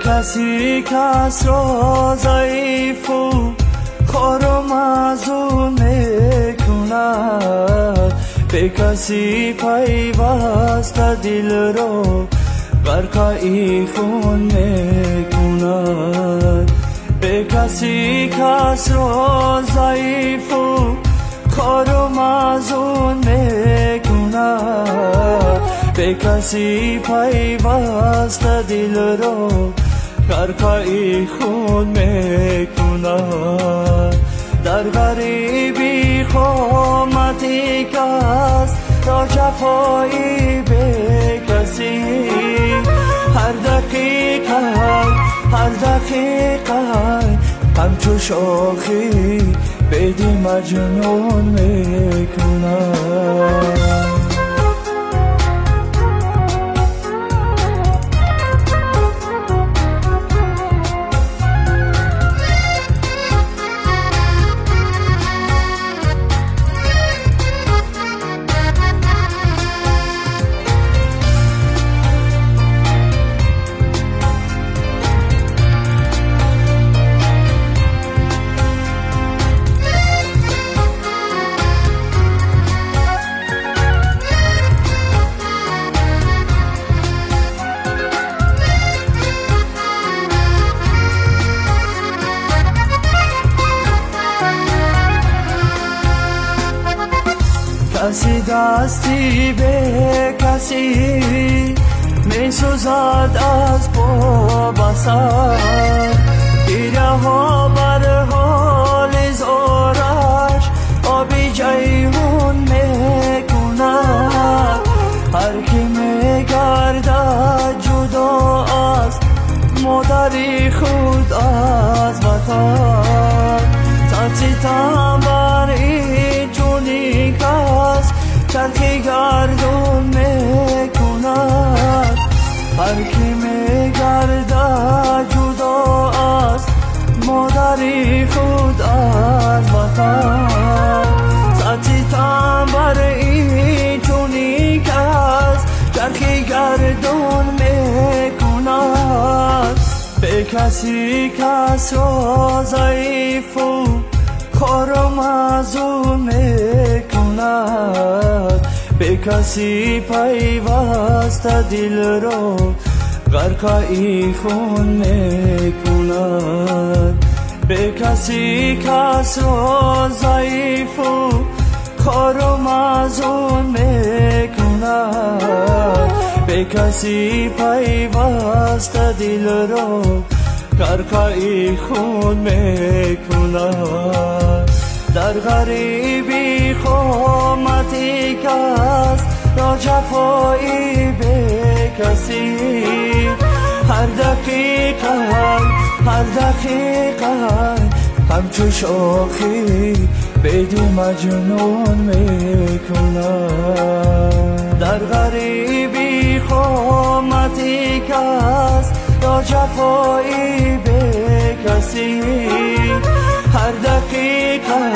کسی کس را ضعیف و خوار و معزول میکند، به کسی پیوسته دل را غرقه خون میکند. به کسی کس را ضعیف و خوار و معزول میکند، به کسی پیوسته دل را غرقه خون میکند. در غریبی خامتی کس را جفایی به کسی، هر دقیقه همچو شاخی بدی مجنون میکند. کسی دستی به کسی می سوزد از پا بسر، گیره ها بر حال زارش آبی جیهون می کند. هر کی می گردد جدا از مادری خود از وطن، ترسیدم بر این جونی کس چرخی گردون میکند. هر کی میگردد جدا از مادری خود از وطن، ترسیدم بر این جونی کس چرخی گردون میکند. به کسی کس را ضعیف و خوار و معزول میکند، به کسی پیوسته دل را غرقه خون میکند. به کسی کس را ضعیف و خوار و معزول میکند، به کسی پیوسته دل را غرقه خون میکند. در غریبی خامتی کس را جفایی به کسی، هر دقیقه همچو شاخی بدی مجنون میکند. در غریبی خامتی کس را جفایی به کسی، هر دقیقه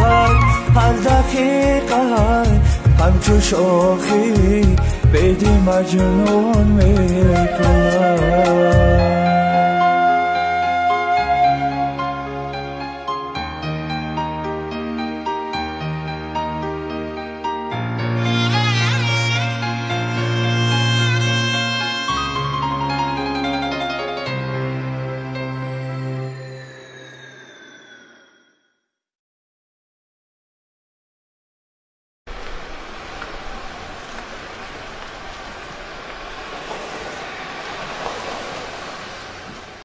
همچو شاخی بدی مجنون میکند.